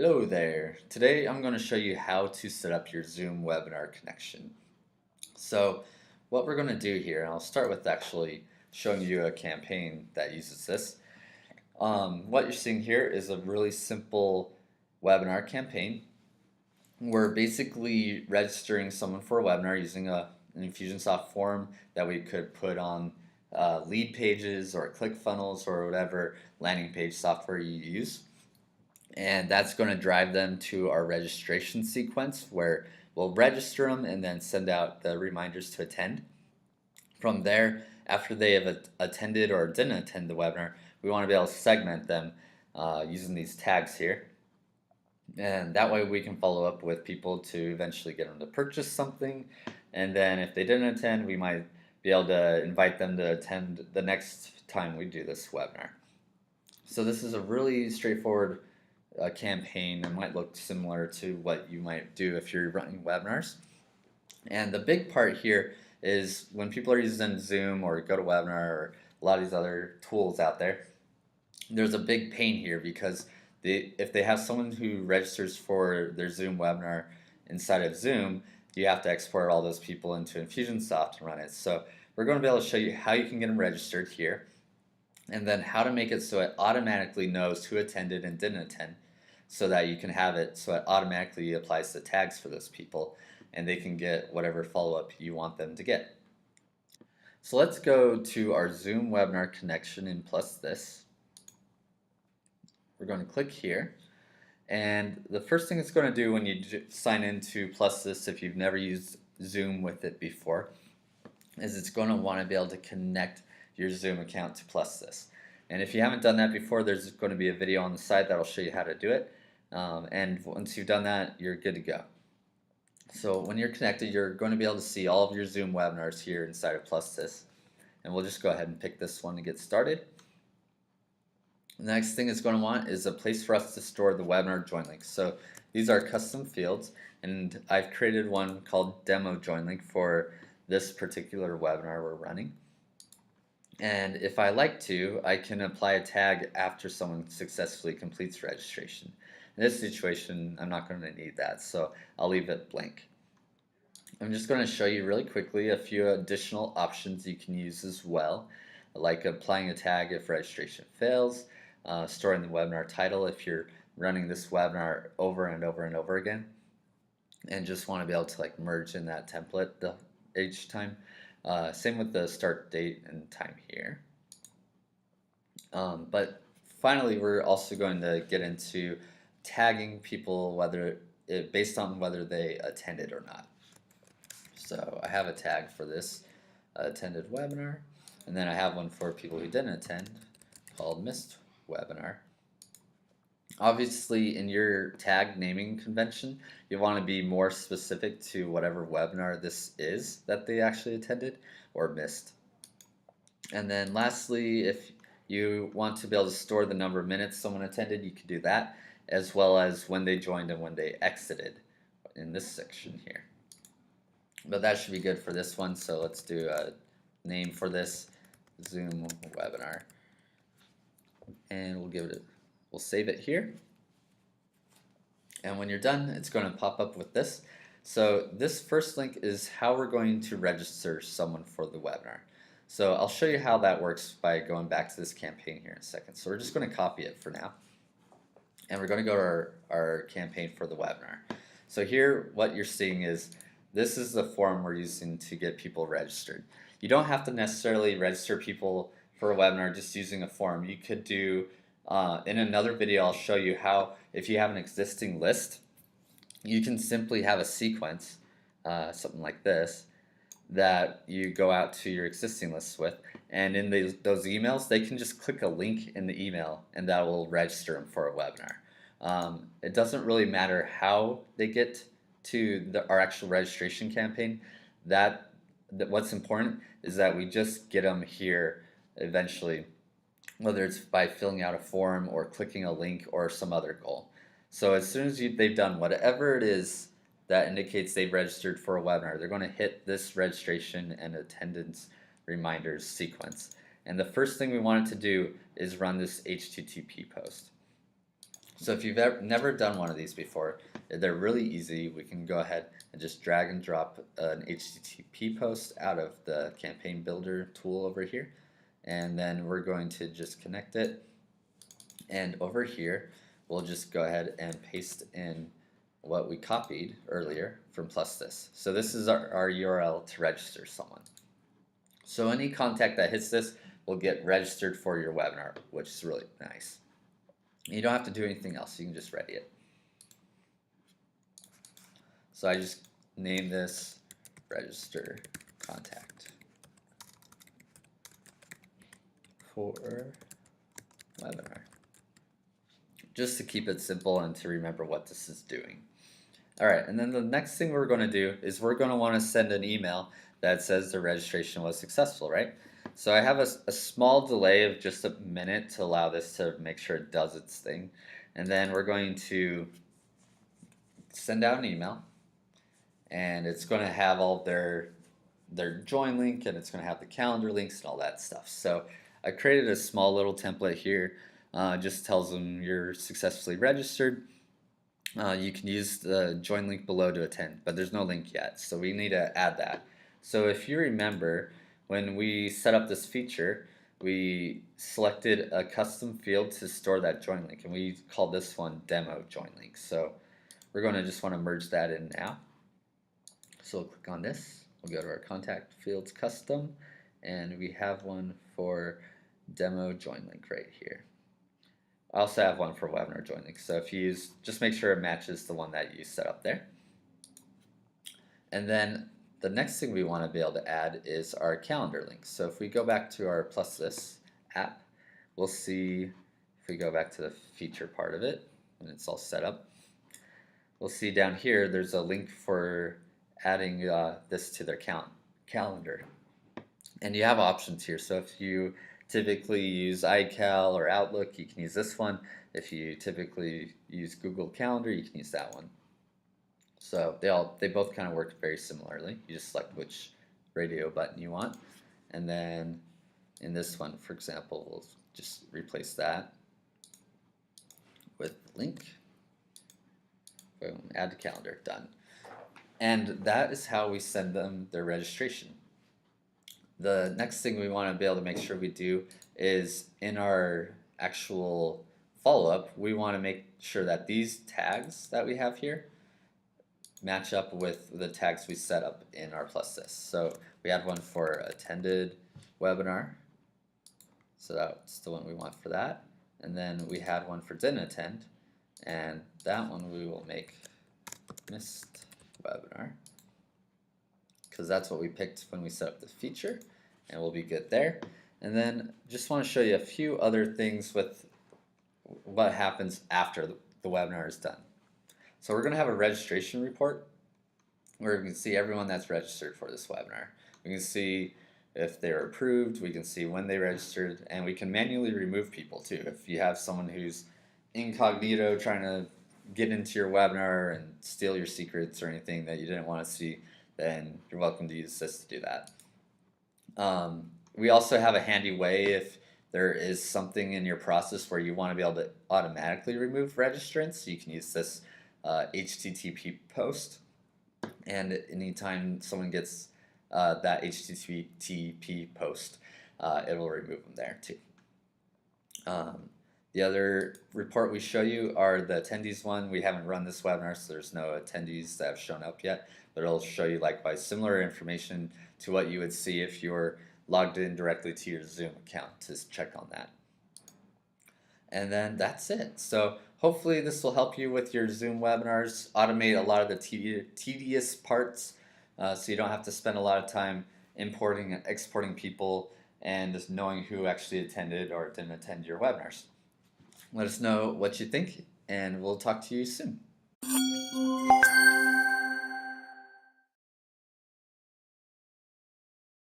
Hello there. Today I'm going to show you how to set up your Zoom webinar connection. So what we're going to do here, and I'll start with actually showing you a campaign that uses this. What you're seeing here is a really simple webinar campaign. We're basically registering someone for a webinar using an Infusionsoft form that we could put on lead pages or ClickFunnels or whatever landing page software you use. And that's going to drive them to our registration sequence where we'll register them and then send out the reminders to attend. From there, after they have attended or didn't attend the webinar, we want to be able to segment them using these tags here. And that way we can follow up with people to eventually get them to purchase something. And then if they didn't attend, we might be able to invite them to attend the next time we do this webinar. So this is a really straightforward campaign that might look similar to what you might do if you're running webinars. And the big part here is when people are using Zoom or GoToWebinar or a lot of these other tools out there, there's a big pain here because if they have someone who registers for their Zoom webinar inside of Zoom, you have to export all those people into Infusionsoft and run it. So we're going to be able to show you how you can get them registered here, and then how to make it so it automatically knows who attended and didn't attend, so that you can have it so it automatically applies the tags for those people and they can get whatever follow-up you want them to get. So let's go to our Zoom webinar connection in Plus This. We're going to click here, and the first thing it's going to do when you sign into Plus This, if you've never used Zoom with it before, is it's going to want to be able to connect your Zoom account to Plus This. And if you haven't done that before, there's going to be a video on the side that'll show you how to do it. And once you've done that, you're good to go. So when you're connected, you're going to be able to see all of your Zoom webinars here inside of Plus This. And we'll just go ahead and pick this one to get started. The next thing it's going to want is a place for us to store the webinar join links. So these are custom fields, and I've created one called demo join link for this particular webinar we're running. And if I like to, I can apply a tag after someone successfully completes registration. In this situation, I'm not going to need that, so I'll leave it blank. I'm just going to show you really quickly a few additional options you can use as well, like applying a tag if registration fails, storing the webinar title if you're running this webinar over and over and over again, and just want to be able to like merge in that template each time. Same with the start date and time here. But finally, we're also going to get into tagging people based on whether they attended or not. So I have a tag for this attended webinar, and then I have one for people who didn't attend called missed webinar. Obviously, in your tag naming convention, you want to be more specific to whatever webinar this is that they actually attended or missed. And then lastly, if you want to be able to store the number of minutes someone attended, you can do that, as well as when they joined and when they exited in this section here. But that should be good for this one, so let's do a name for this, Zoom webinar. And we'll save it here. And when you're done, it's going to pop up with this. So this first link is how we're going to register someone for the webinar. So I'll show you how that works by going back to this campaign here in a second. So we're just going to copy it for now. And we're going to go to our campaign for the webinar. So here what you're seeing is this is the form we're using to get people registered. You don't have to necessarily register people for a webinar just using a form. You could do, in another video I'll show you how, if you have an existing list, you can simply have a sequence, something like this, that you go out to your existing lists with, and in those emails they can just click a link in the email and that will register them for a webinar. It doesn't really matter how they get to our actual registration campaign. What's important is that we just get them here eventually, whether it's by filling out a form or clicking a link or some other goal. So as soon as they've done whatever it is that indicates they've registered for a webinar, they're going to hit this registration and attendance reminders sequence. And the first thing we want it to do is run this HTTP post. So if you've never done one of these before, they're really easy. We can go ahead and just drag and drop an HTTP post out of the campaign builder tool over here. And then we're going to just connect it. And over here, we'll just go ahead and paste in what we copied earlier from +this. So this is our URL to register someone. So any contact that hits this will get registered for your webinar, which is really nice. You don't have to do anything else, you can just ready it. So I just name this register contact for webinar, just to keep it simple and to remember what this is doing. Alright, and then the next thing we're going to do is we're going to want to send an email that says the registration was successful, right? So I have a small delay of just a minute to allow this to make sure it does its thing. And then we're going to send out an email, and it's going to have all their join link, and it's going to have the calendar links and all that stuff. So I created a small little template here. Just tells them you're successfully registered. You can use the join link below to attend, but there's no link yet, so we need to add that. So if you remember, when we set up this feature, we selected a custom field to store that join link, and we called this one demo join link. So we're going to just want to merge that in now. So we'll click on this, we'll go to our contact fields custom, and we have one for demo join link right here. I also have one for webinar join link, so if you use, just make sure it matches the one that you set up there. And then the next thing we want to be able to add is our calendar link. So if we go back to our +this app, we'll see, if we go back to the feature part of it, when it's all set up, we'll see down here there's a link for adding this to their calendar. And you have options here, so if you typically use iCal or Outlook, you can use this one. If you typically use Google Calendar, you can use that one. So they both kind of work very similarly. You just select which radio button you want, and then in this one, for example, we'll just replace that with link. Boom, add to calendar, done. And that is how we send them their registration. The next thing we want to be able to make sure we do is in our actual follow-up, we want to make sure that these tags that we have here match up with the tags we set up in our +this. So we had one for attended webinar, so that's the one we want for that. And then we had one for didn't attend, and that one we will make missed webinar, because that's what we picked when we set up the feature, and we'll be good there. And then just want to show you a few other things with what happens after the webinar is done. So we're going to have a registration report where we can see everyone that's registered for this webinar. We can see if they were approved, we can see when they registered, and we can manually remove people too. If you have someone who's incognito trying to get into your webinar and steal your secrets or anything that you didn't want to see, then you're welcome to use this to do that. We also have a handy way if there is something in your process where you want to be able to automatically remove registrants. You can use this HTTP post, and anytime someone gets that HTTP post, it will remove them there too. The other report we show you are the attendees one. We haven't run this webinar, so there's no attendees that have shown up yet, but it'll show you likewise similar information to what you would see if you're logged in directly to your Zoom account to check on that. And then that's it. So hopefully this will help you with your Zoom webinars, automate a lot of the tedious parts, so you don't have to spend a lot of time importing and exporting people and just knowing who actually attended or didn't attend your webinars. Let us know what you think, and we'll talk to you soon.